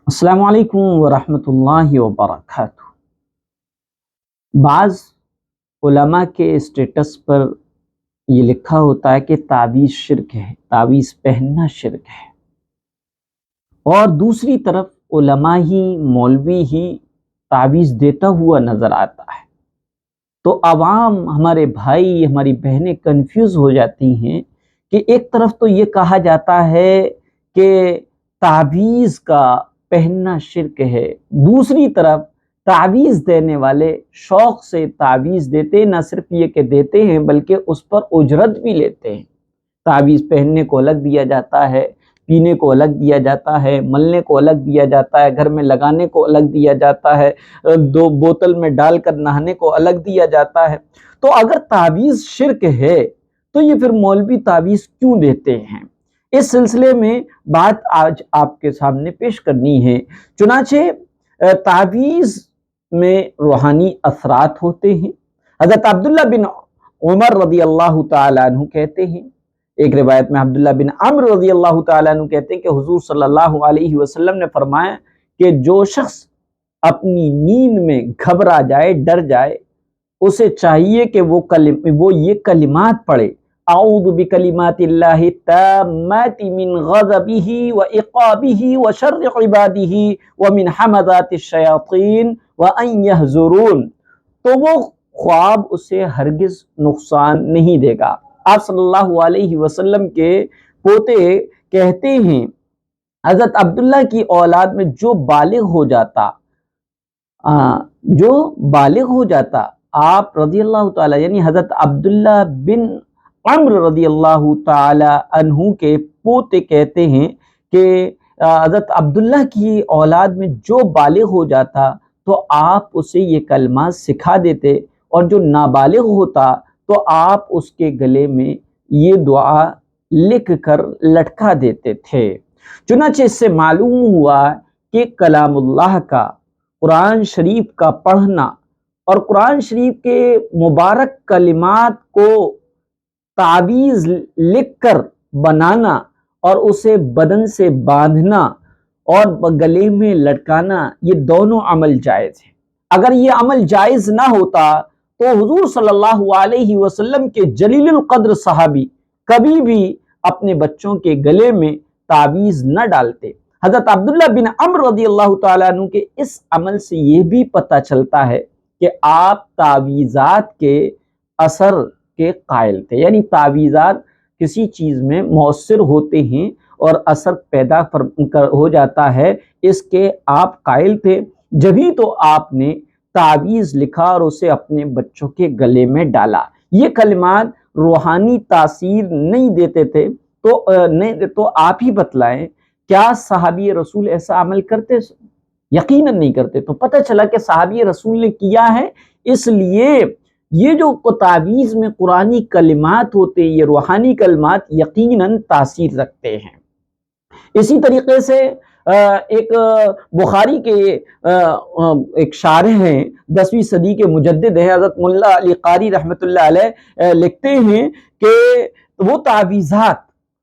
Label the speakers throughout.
Speaker 1: السلام علیکم ورحمۃ اللہ وبرکاتہ۔ بعض علماء کے اسٹیٹس پر یہ لکھا ہوتا ہے کہ تعویذ شرک ہے، تعویذ پہننا شرک ہے، اور دوسری طرف علماء ہی مولوی ہی تعویذ دیتا ہوا نظر آتا ہے۔ تو عوام، ہمارے بھائی، ہماری بہنیں کنفیوز ہو جاتی ہیں کہ ایک طرف تو یہ کہا جاتا ہے کہ تعویذ کا پہننا شرک ہے، دوسری طرف تعویذ دینے والے شوق سے تعویذ دیتے، نہ صرف یہ کہ دیتے ہیں بلکہ اس پر اجرت بھی لیتے ہیں۔ تعویذ پہننے کو الگ دیا جاتا ہے، پینے کو الگ دیا جاتا ہے، ملنے کو الگ دیا جاتا ہے، گھر میں لگانے کو الگ دیا جاتا ہے، دو بوتل میں ڈال کر نہانے کو الگ دیا جاتا ہے۔ تو اگر تعویذ شرک ہے تو یہ پھر مولوی تعویذ کیوں دیتے ہیں؟ اس سلسلے میں بات آج آپ کے سامنے پیش کرنی ہے۔ چنانچہ تعویذ میں روحانی اثرات ہوتے ہیں۔ حضرت عبداللہ بن عمر رضی اللہ تعالیٰ عنہ کہتے ہیں، ایک روایت میں عبداللہ بن عمرو رضی اللہ تعالیٰ عنہ کہتے ہیں کہ حضور صلی اللہ علیہ وسلم نے فرمایا کہ جو شخص اپنی نیند میں گھبرا جائے، ڈر جائے، اسے چاہیے کہ وہ یہ کلمات پڑھے: اعوذ بکلمات اللہ التامات من غضبہ وعقابہ وشر عبادہ ومن حمزات الشیاطین وان یحضرون، تو وہ خواب اسے ہرگز نقصان نہیں دے گا۔ آپ صلی اللہ علیہ وسلم کے پوتے کہتے ہیں، حضرت عبداللہ کی اولاد میں جو بالغ ہو جاتا آپ رضی اللہ تعالیٰ، یعنی حضرت عبداللہ بن عمرو رضی اللہ تعالی عنہ کے پوتے کہتے ہیں کہ حضرت عبداللہ کی اولاد میں جو بالغ ہو جاتا تو آپ اسے یہ کلمات سکھا دیتے، اور جو نابالغ ہوتا تو آپ اس کے گلے میں یہ دعا لکھ کر لٹکا دیتے تھے۔ چنانچہ اس سے معلوم ہوا کہ کلام اللہ کا، قرآن شریف کا پڑھنا اور قرآن شریف کے مبارک کلمات کو تعویذ لکھ کر بنانا اور اسے بدن سے باندھنا اور گلے میں لٹکانا، یہ دونوں عمل جائز ہیں۔ اگر یہ عمل جائز نہ ہوتا تو حضور صلی اللہ علیہ وسلم کے جلیل القدر صحابی کبھی بھی اپنے بچوں کے گلے میں تعویذ نہ ڈالتے۔ حضرت عبداللہ بن عمرو رضی اللہ تعالیٰ عنہ کے اس عمل سے یہ بھی پتہ چلتا ہے کہ آپ تعویذات کے اثر کے قائل تھے، یعنی تعویذات کسی چیز میں مؤثر ہوتے ہیں اور اثر پیدا ہو جاتا ہے، اس کے آپ قائل تھے، جبھی تو آپ نے تعویذ لکھا اور اسے اپنے بچوں کے گلے میں ڈالا۔ یہ کلمات روحانی تاثیر نہیں دیتے تھے، تو آپ ہی بتلائیں کیا صحابی رسول ایسا عمل کرتے؟ یقیناً نہیں کرتے۔ تو پتہ چلا کہ صحابی رسول نے کیا ہے، اس لیے یہ جو تعویذ میں قرآنی کلمات ہوتے، یہ روحانی کلمات یقیناً تاثیر رکھتے ہیں۔ اسی طریقے سے ایک بخاری کے ایک شارح ہیں، 10ویں صدی کے مجدد ہیں، حضرت ملا علی قاری رحمۃ اللہ علیہ، لکھتے ہیں کہ وہ تعویذات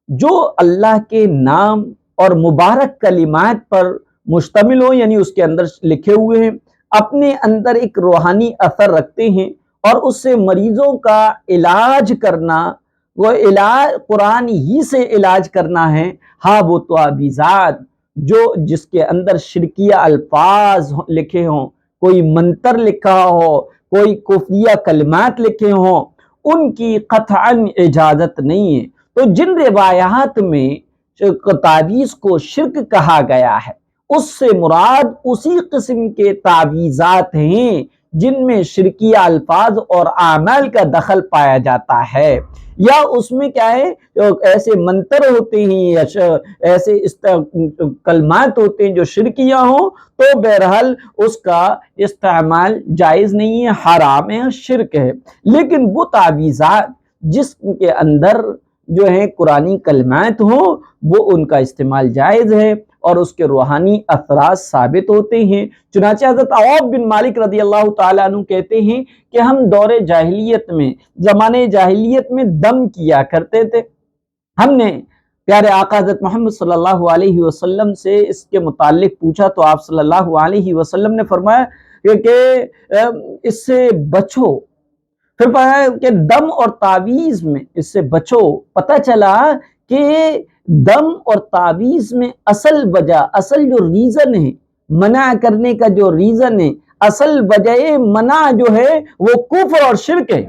Speaker 1: جو اللہ کے نام اور مبارک کلمات پر مشتمل ہوں، یعنی اس کے اندر لکھے ہوئے ہیں، اپنے اندر ایک روحانی اثر رکھتے ہیں، اور اس سے مریضوں کا علاج کرنا، وہ علاج قرآن ہی سے علاج کرنا ہے۔ ہاں، وہ تعویذات جس کے اندر شرکیہ الفاظ لکھے ہوں، کوئی منتر لکھا ہو، کوئی کفریہ کلمات لکھے ہوں، ان کی قطعاً اجازت نہیں ہے۔ تو جن روایات میں تعویذ کو شرک کہا گیا ہے، اس سے مراد اسی قسم کے تعویذات ہیں جن میں شرکیہ الفاظ اور اعمال کا دخل پایا جاتا ہے، یا اس میں کیا ہے، ایسے منتر ہوتے ہیں یا ایسے کلمات ہوتے ہیں جو شرکیہ ہوں، تو بہرحال اس کا استعمال جائز نہیں ہے، حرام ہے، شرک ہے۔ لیکن وہ تعویذات جس کے اندر جو ہیں قرآنی کلمات ہوں، وہ ان کا استعمال جائز ہے اور اس کے روحانی اثرات ثابت ہوتے ہیں۔ چنانچہ حضرت عوف بن مالک رضی اللہ تعالیٰ عنہ کہتے ہیں کہ ہم دور جاہلیت میں، زمانے جاہلیت میں دم کیا کرتے تھے۔ ہم نے پیارے آقا حضرت محمد صلی اللہ علیہ وسلم سے اس کے متعلق پوچھا تو آپ صلی اللہ علیہ وسلم نے فرمایا کہ اس سے بچو. پھر فرمایا کہ دم اور تعویذ میں اس سے بچو. پتہ چلا کہ دم اور تعویذ میں اصل وجہ، اصل جو ریزن ہے منع کرنے کا، جو ریزن ہے، اصل وجہ منع جو ہے وہ کفر اور شرک ہے.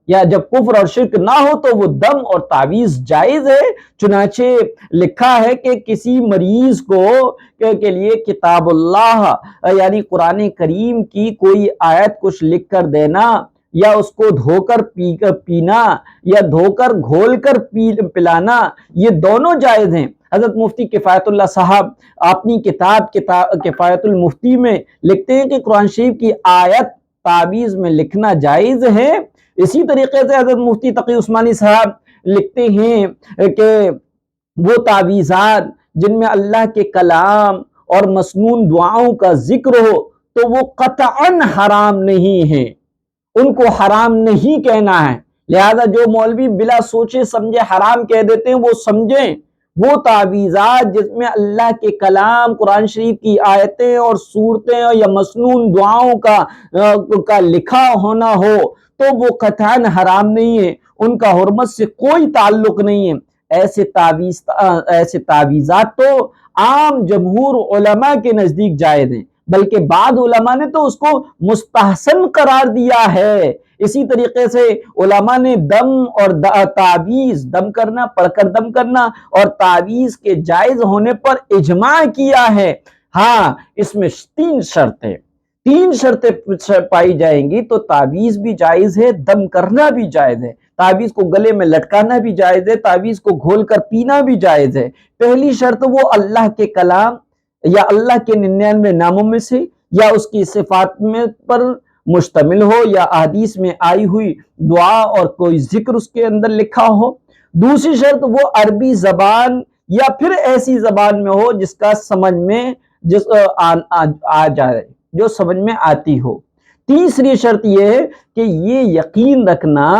Speaker 1: یا جب کفر اور شرک نہ ہو تو وہ دم اور تعویذ جائز ہے. چنانچہ لکھا ہے کہ کسی مریض کو کے لیے کتاب اللہ یعنی قرآن کریم کی کوئی آیت کچھ لکھ کر دینا، یا اس کو دھو کر پینا، یا دھو کر گھول کر پلانا، یہ دونوں جائز ہیں. حضرت مفتی کفایت اللہ صاحب اپنی کتاب کفایت المفتی میں لکھتے ہیں کہ قرآن شریف کی آیت تعویذ میں لکھنا جائز ہے. اسی طریقے سے حضرت مفتی تقی عثمانی صاحب لکھتے ہیں کہ وہ تعویذات جن میں اللہ کے کلام اور مسنون دعاؤں کا ذکر ہو تو وہ قطعاً حرام نہیں ہیں، ان کو حرام نہیں کہنا ہے. لہذا جو مولوی بلا سوچے سمجھے حرام کہہ دیتے ہیں وہ سمجھیں وہ تعویذات جس میں اللہ کے کلام، قرآن شریف کی آیتیں اور صورتیں یا مسنون دعاؤں کا لکھا ہونا ہو تو وہ قطعاً حرام نہیں ہے، ان کا حرمت سے کوئی تعلق نہیں ہے. ایسے تعویذات تو عام جمہور علماء کے نزدیک جائز ہیں، بلکہ بعض علماء نے تو اس کو مستحسن قرار دیا ہے. اسی طریقے سے علماء نے دم اور تعویذ، دم کرنا، پڑھ کر دم کرنا اور تعویذ کے جائز ہونے پر اجماع کیا ہے. ہاں اس میں تین شرطیں پائی جائیں گی تو تعویذ بھی جائز ہے، دم کرنا بھی جائز ہے، تعویذ کو گلے میں لٹکانا بھی جائز ہے، تعویذ کو گھول کر پینا بھی جائز ہے. پہلی شرط وہ اللہ کے کلام یا اللہ کے 99 ناموں میں سے یا اس کی صفات میں پر مشتمل ہو یا احادیث میں آئی ہوئی دعا اور کوئی ذکر اس کے اندر لکھا ہو. دوسری شرط وہ عربی زبان یا پھر ایسی زبان میں ہو جس کا سمجھ میں آ جائے، جو سمجھ میں آتی ہو. تیسری شرط یہ ہے کہ یہ یقین رکھنا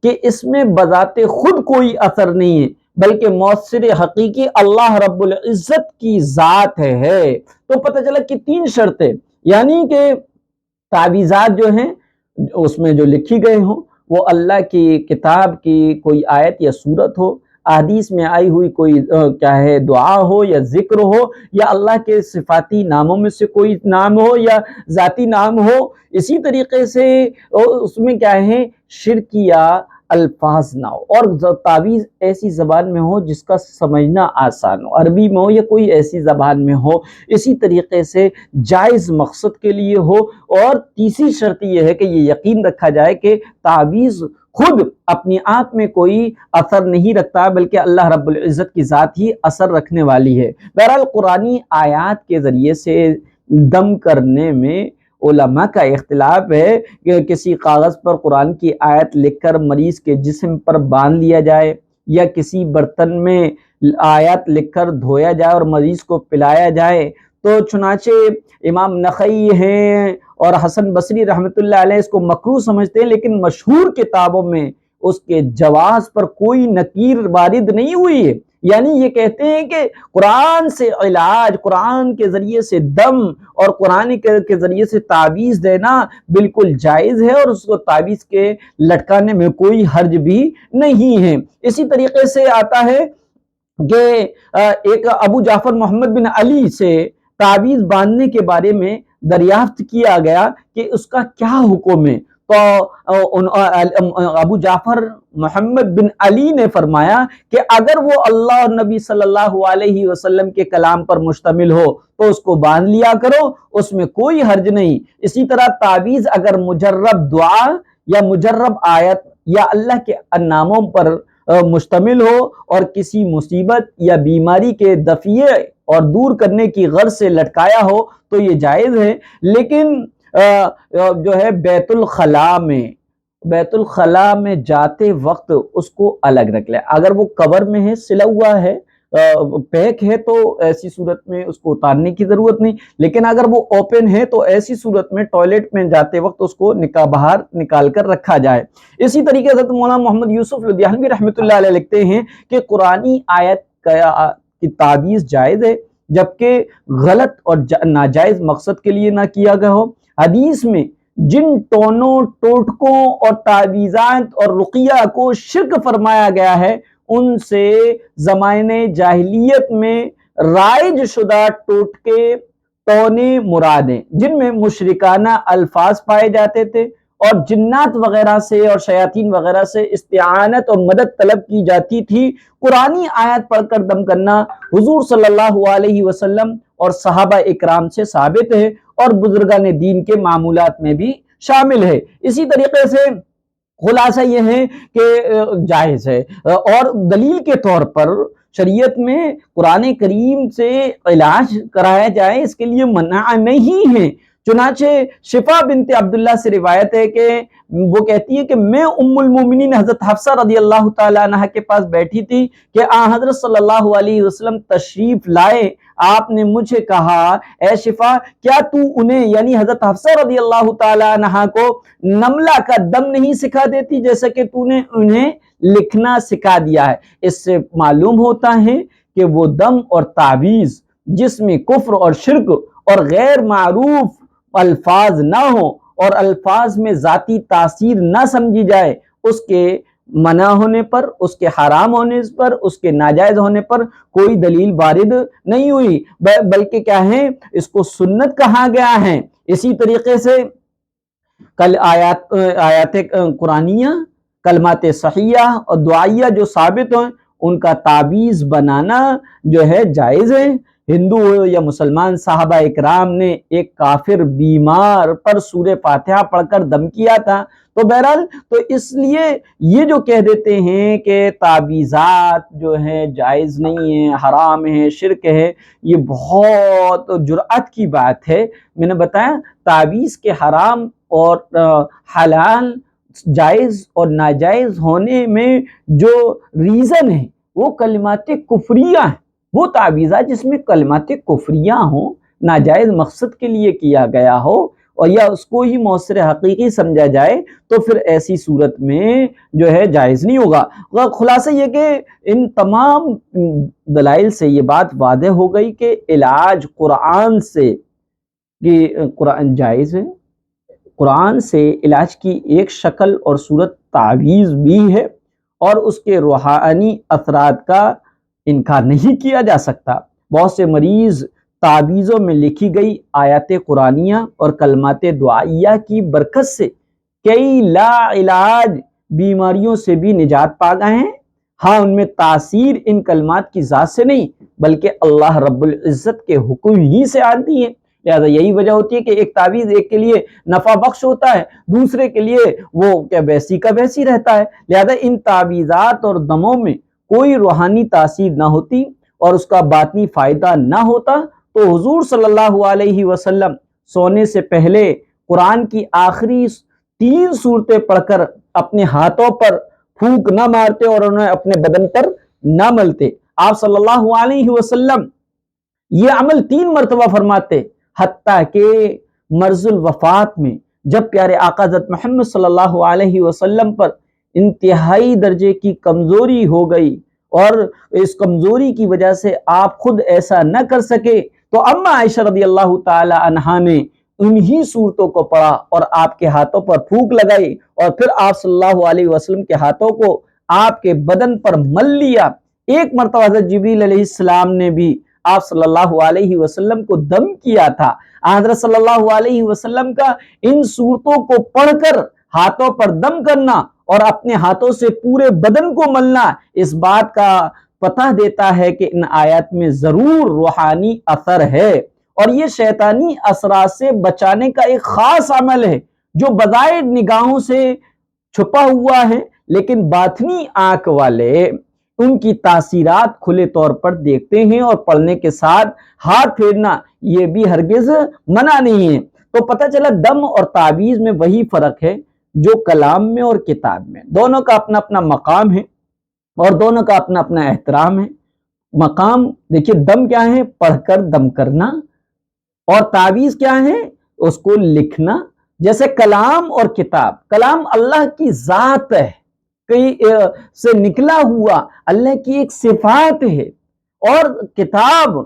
Speaker 1: کہ اس میں بذات خود کوئی اثر نہیں ہے بلکہ مؤثر حقیقی اللہ رب العزت کی ذات ہے. تو پتہ چلا کہ تین شرطیں، یعنی کہ تعویذات جو ہیں اس میں جو لکھی گئے ہوں وہ اللہ کی کتاب کی کوئی آیت یا صورت ہو، احادیث میں آئی ہوئی کوئی کیا ہے دعا ہو یا ذکر ہو، یا اللہ کے صفاتی ناموں میں سے کوئی نام ہو یا ذاتی نام ہو. اسی طریقے سے اس میں کیا ہے شرکیہ الفاظ نہ ہو، اور تعویذ ایسی زبان میں ہو جس کا سمجھنا آسان ہو، عربی میں ہو یا کوئی ایسی زبان میں ہو. اسی طریقے سے جائز مقصد کے لیے ہو. اور تیسری شرط یہ ہے کہ یہ یقین رکھا جائے کہ تعویذ خود اپنی آپ میں کوئی اثر نہیں رکھتا بلکہ اللہ رب العزت کی ذات ہی اثر رکھنے والی ہے. بہرحال قرآنی آیات کے ذریعے سے دم کرنے میں علماء کا اختلاف ہے کہ کسی کاغذ پر قرآن کی آیت لکھ کر مریض کے جسم پر باندھ لیا جائے یا کسی برتن میں آیت لکھ کر دھویا جائے اور مریض کو پلایا جائے. تو چنانچہ امام نخعی ہیں اور حسن بصری رحمۃ اللہ علیہ اس کو مکروہ سمجھتے ہیں، لیکن مشہور کتابوں میں اس کے جواز پر کوئی نکیر وارد نہیں ہوئی ہے. یعنی یہ کہتے ہیں کہ قرآن سے علاج، قرآن کے ذریعے سے دم اور قرآن کے ذریعے سے تعویذ دینا بالکل جائز ہے اور اس کو تعویذ کے لٹکانے میں کوئی حرج بھی نہیں ہے. اسی طریقے سے آتا ہے کہ ایک ابو جعفر محمد بن علی سے تعویذ باندھنے کے بارے میں دریافت کیا گیا کہ اس کا کیا حکم ہے. تو ابو جعفر محمد بن علی نے فرمایا کہ اگر وہ اللہ اور نبی صلی اللہ علیہ وسلم کے کلام پر مشتمل ہو تو اس کو باندھ لیا کرو، اس میں کوئی حرج نہیں. اسی طرح تعویذ اگر مجرب دعا یا مجرب آیت یا اللہ کے ناموں پر مشتمل ہو اور کسی مصیبت یا بیماری کے دفعے اور دور کرنے کی غرض سے لٹکایا ہو تو یہ جائز ہے. لیکن جو ہے بیت الخلاء میں جاتے وقت اس کو الگ رکھ لے. اگر وہ کور میں ہے، سلا ہوا ہے، پیک ہے تو ایسی صورت میں اس کو اتارنے کی ضرورت نہیں. لیکن اگر وہ اوپن ہے تو ایسی صورت میں ٹوائلٹ میں جاتے وقت اس کو باہر نکال کر رکھا جائے. اسی طریقے سے مولانا محمد یوسف لدھیانوی رحمۃ اللہ علیہ لکھتے ہیں کہ قرآنی آیت کی تعویذ جائز ہے جبکہ غلط اور ناجائز مقصد کے لیے نہ کیا گیا ہو۔ حدیث میں جن ٹونوں ٹوٹکوں اور تعویذات اور رقیہ کو شرک فرمایا گیا ہے ان سے زمانے جاہلیت میں رائج شدہ ٹوٹکے ٹونے مراد ہیں جن میں مشرکانہ الفاظ پائے جاتے تھے اور جنات وغیرہ سے اور شیاطین وغیرہ سے استعانت اور مدد طلب کی جاتی تھی۔ قرآنی آیت پڑھ کر دم کرنا حضور صلی اللہ علیہ وسلم اور صحابہ اکرام سے ثابت ہے اور بزرگان دین کے معمولات میں بھی شامل ہے۔ اسی طریقے سے خلاصہ یہ ہے کہ جائز ہے، اور دلیل کے طور پر شریعت میں قرآن کریم سے علاج کرایا جائے اس کے لیے منع نہیں ہے۔ چنانچہ شفا بنت عبداللہ سے روایت ہے کہ وہ کہتی ہے کہ میں ام المومنین حضرت حفصہ رضی اللہ تعالیٰ عنہ کے پاس بیٹھی تھی کہ حضرت صلی اللہ علیہ وسلم تشریف لائے۔ آپ نے مجھے کہا اے شفا کیا تو انہیں یعنی حضرت حفصہ رضی اللہ تعالیٰ عنہ کو نملہ کا دم نہیں سکھا دیتی جیسا کہ تو نے انہیں لکھنا سکھا دیا ہے۔ اس سے معلوم ہوتا ہے کہ وہ دم اور تعویذ جس میں کفر اور شرک اور غیر معروف الفاظ نہ ہوں اور الفاظ میں ذاتی تاثیر نہ سمجھی جائے اس کے منع ہونے پر، اس کے حرام ہونے پر، اس کے ناجائز ہونے پر کوئی دلیل وارد نہیں ہوئی، بلکہ کیا ہے اس کو سنت کہا گیا ہے۔ اسی طریقے سے آیات قرآنیہ، کلمات صحیحہ اور دعائیہ جو ثابت ہیں ان کا تعویذ بنانا جو ہے جائز ہے۔ ہندو ہو یا مسلمان، صحابہ اکرام نے ایک کافر بیمار پر سورہ فاتحہ پڑھ کر دم کیا تھا۔ تو بہرحال تو اس لیے یہ جو کہہ دیتے ہیں کہ تعویذات جو ہیں جائز نہیں ہیں، حرام ہیں، شرک ہے، یہ بہت جرأت کی بات ہے۔ میں نے بتایا تعویذ کے حرام اور حلال، جائز اور ناجائز ہونے میں جو ریزن ہے وہ کلمات کفریہ ہیں۔ وہ تعویذات جس میں کلمات کفریہ ہوں، ناجائز مقصد کے لیے کیا گیا ہو اور یا اس کو ہی مؤثر حقیقی سمجھا جائے تو پھر ایسی صورت میں جو ہے جائز نہیں ہوگا۔ خلاصہ یہ کہ ان تمام دلائل سے یہ بات واضح ہو گئی کہ علاج قرآن سے کہ قرآن جائز ہے، قرآن سے علاج کی ایک شکل اور صورت تعویذ بھی ہے اور اس کے روحانی اثرات کا انکار نہیں کیا جا سکتا۔ بہت سے مریض تعویذوں میں لکھی گئی آیات قرآنیہ اور کلمات دعائیہ کی برکت سے کئی لا علاج بیماریوں سے بھی نجات پا گئے ہیں۔ ہاں ان میں تاثیر ان کلمات کی ذات سے نہیں بلکہ اللہ رب العزت کے حکم ہی سے آتی ہے۔ لہذا یہی وجہ ہوتی ہے کہ ایک تعویذ ایک کے لیے نفع بخش ہوتا ہے، دوسرے کے لیے وہ کیا ویسی کا ویسی رہتا ہے۔ لہذا ان تعویذات اور دموں میں کوئی روحانی تاثیر نہ ہوتی اور اس کا باطنی فائدہ نہ ہوتا تو حضور صلی اللہ علیہ وسلم سونے سے پہلے قرآن کی آخری 3 سورتیں پڑھ کر اپنے ہاتھوں پر پھونک نہ مارتے اور انہیں اپنے بدن پر نہ ملتے۔ آپ صلی اللہ علیہ وسلم یہ عمل 3 مرتبہ فرماتے، حتیٰ کہ مرض الوفات میں جب پیارے آقا حضرت محمد صلی اللہ علیہ وسلم پر انتہائی درجے کی کمزوری ہو گئی اور اس کمزوری کی وجہ سے آپ خود ایسا نہ کر سکے تو اما عائشہ رضی اللہ تعالی عنہا نے انہی صورتوں کو پڑھا اور آپ کے ہاتھوں پر پھونک لگائی اور پھر آپ صلی اللہ علیہ وسلم کے ہاتھوں کو آپ کے بدن پر مل لیا۔ ایک مرتبہ حضرت جبریل علیہ السلام نے بھی آپ صلی اللہ علیہ وسلم کو دم کیا تھا۔ حضرت صلی اللہ علیہ وسلم کا ان صورتوں کو پڑھ کر ہاتھوں پر دم کرنا اور اپنے ہاتھوں سے پورے بدن کو ملنا اس بات کا پتہ دیتا ہے کہ ان آیات میں ضرور روحانی اثر ہے اور یہ شیطانی اثرات سے بچانے کا ایک خاص عمل ہے جو بظاہر نگاہوں سے چھپا ہوا ہے لیکن باطنی آنکھ والے ان کی تاثیرات کھلے طور پر دیکھتے ہیں اور پڑھنے کے ساتھ ہاتھ پھیرنا یہ بھی ہرگز منع نہیں ہے۔ تو پتہ چلا دم اور تعویذ میں وہی فرق ہے جو کلام میں اور کتاب میں، دونوں کا اپنا اپنا مقام ہے اور دونوں کا اپنا اپنا احترام ہے۔ مقام دیکھیے دم کیا ہے؟ پڑھ کر دم کرنا، اور تعویذ کیا ہے؟ اس کو لکھنا۔ جیسے کلام اور کتاب، کلام اللہ کی ذات ہے، کہیں سے نکلا ہوا اللہ کی ایک صفات ہے، اور کتاب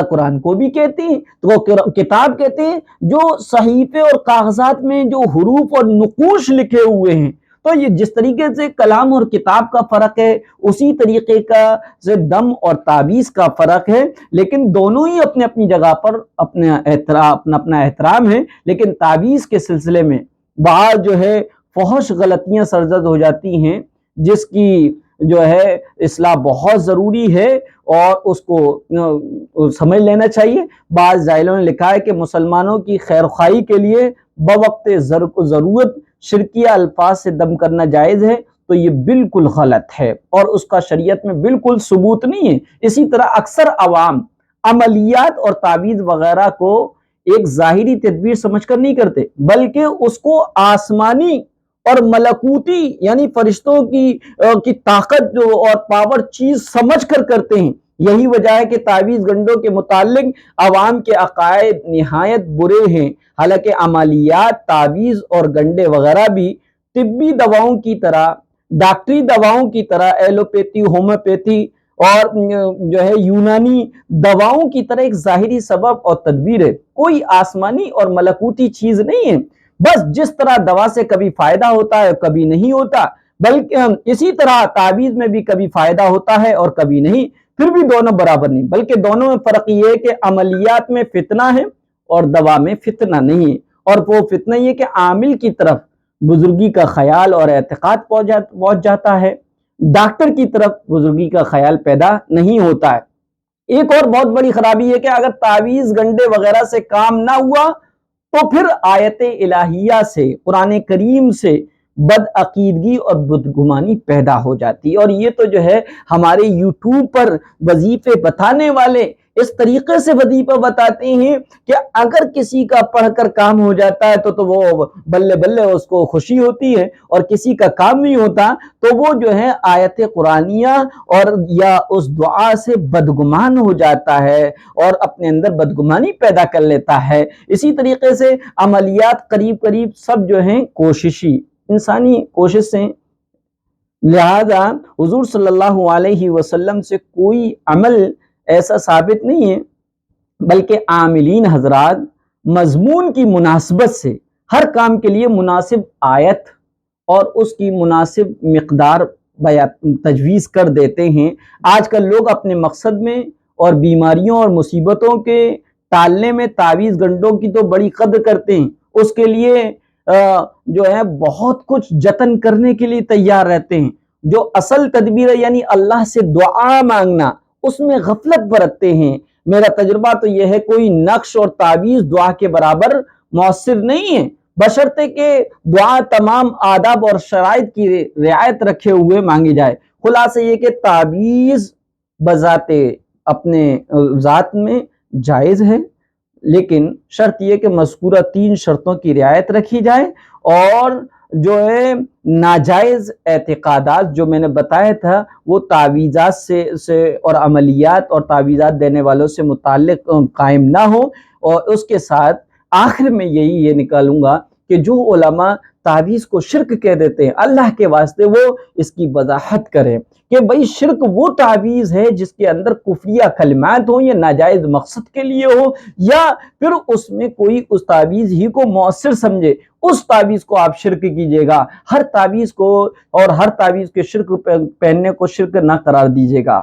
Speaker 1: قرآن کو بھی کہتے ہیں، تو وہ کتاب کہتے ہیں جو صحیفے اور کاغذات میں جو حروف اور نقوش لکھے ہوئے ہیں۔ تو یہ جس طریقے سے کلام اور کتاب کا فرق ہے، اسی طریقے کا سے دم اور تعویذ کا فرق ہے، لیکن دونوں ہی اپنے اپنی جگہ پر اپنا احترام ہے۔ لیکن تعویذ کے سلسلے میں بعض جو ہے فحش غلطیاں سرزد ہو جاتی ہیں، جس کی جو ہے اصلاح بہت ضروری ہے اور اس کو سمجھ لینا چاہیے۔ بعض زائلوں نے لکھا ہے کہ مسلمانوں کی خیر خواہی کے لیے بوقت ضرورت شرکیہ الفاظ سے دم کرنا جائز ہے، تو یہ بالکل غلط ہے اور اس کا شریعت میں بالکل ثبوت نہیں ہے۔ اسی طرح اکثر عوام عملیات اور تعویذ وغیرہ کو ایک ظاہری تدبیر سمجھ کر نہیں کرتے، بلکہ اس کو آسمانی اور ملکوتی یعنی فرشتوں کی طاقت جو اور پاور چیز سمجھ کر کرتے ہیں۔ یہی وجہ ہے کہ تعویذ گنڈوں کے متعلق عوام کے عقائد نہایت برے ہیں۔ حالانکہ عملیات، تعویذ اور گنڈے وغیرہ بھی طبی دواؤں کی طرح، ڈاکٹری دواؤں کی طرح، ایلوپیتھی، ہومیوپیتھی اور جو ہے یونانی دواؤں کی طرح ایک ظاہری سبب اور تدبیر ہے، کوئی آسمانی اور ملکوتی چیز نہیں ہے۔ بس جس طرح دوا سے کبھی فائدہ ہوتا ہے کبھی نہیں ہوتا، بلکہ اسی طرح تعویذ میں بھی کبھی فائدہ ہوتا ہے اور کبھی نہیں، پھر بھی دونوں برابر نہیں، بلکہ دونوں میں فرق یہ ہے کہ عملیات میں فتنہ ہے اور دوا میں فتنہ نہیں ہے، اور وہ فتنہ یہ کہ عامل کی طرف بزرگی کا خیال اور اعتقاد پہنچ جاتا ہے، ڈاکٹر کی طرف بزرگی کا خیال پیدا نہیں ہوتا ہے۔ ایک اور بہت بڑی خرابی ہے کہ اگر تعویذ گنڈے وغیرہ سے کام نہ ہوا تو پھر آیت الہیہ سے، قرآن کریم سے بدعقیدگی اور بدگمانی پیدا ہو جاتی ہے۔ اور یہ تو جو ہے ہمارے یوٹیوب پر وظیفے بتانے والے اس طریقے سے وظیفہ بتاتے ہیں کہ اگر کسی کا پڑھ کر کام ہو جاتا ہے تو وہ بلے بلے اس کو خوشی ہوتی ہے، اور کسی کا کام نہیں ہوتا تو وہ جو ہے آیت قرآنیہ اور یا اس دعا سے بدگمان ہو جاتا ہے اور اپنے اندر بدگمانی پیدا کر لیتا ہے۔ اسی طریقے سے عملیات قریب سب جو ہیں کوششی انسانی کوشش سے، لہذا حضور صلی اللہ علیہ وسلم سے کوئی عمل ایسا ثابت نہیں ہے، بلکہ عاملین حضرات مضمون کی مناسبت سے ہر کام کے لیے مناسب آیت اور اس کی مناسب مقدار تجویز کر دیتے ہیں۔ آج کل لوگ اپنے مقصد میں اور بیماریوں اور مصیبتوں کے ٹالنے میں تعویذ گنڈوں کی تو بڑی قدر کرتے ہیں، اس کے لیے جو ہے بہت کچھ جتن کرنے کے لیے تیار رہتے ہیں۔ جو اصل تدبیر ہے یعنی اللہ سے دعا مانگنا، اس میں غفلت برتتے ہیں۔ میرا تجربہ تو یہ ہے کوئی نقش اور تعویذ دعا کے برابر مؤثر نہیں ہے، بشرطے کہ دعا تمام آداب اور شرائط کی رعایت رکھے ہوئے مانگی جائے۔ خلاصہ یہ کہ تعویذ بذات اپنے ذات میں جائز ہے، لیکن شرط یہ کہ مذکورہ 3 شرطوں کی رعایت رکھی جائے، اور جو ہے ناجائز اعتقادات جو میں نے بتایا تھا وہ تعویذات سے اور عملیات اور تعویذات دینے والوں سے متعلق قائم نہ ہو۔ اور اس کے ساتھ آخر میں یہ نکالوں گا کہ جو علماء تعویذ کو شرک کہہ دیتے ہیں، اللہ کے واسطے وہ اس کی وضاحت کریں کہ بھئی شرک وہ تعویذ ہے جس کے اندر کفریہ کلمات ہوں یا ناجائز مقصد کے لیے ہو، یا پھر اس میں کوئی اس تعویذ ہی کو مؤثر سمجھے، اس تعویذ کو آپ شرک کیجئے گا۔ ہر تعویذ کو اور ہر تعویذ کے شرک پہننے کو شرک نہ قرار دیجئے گا۔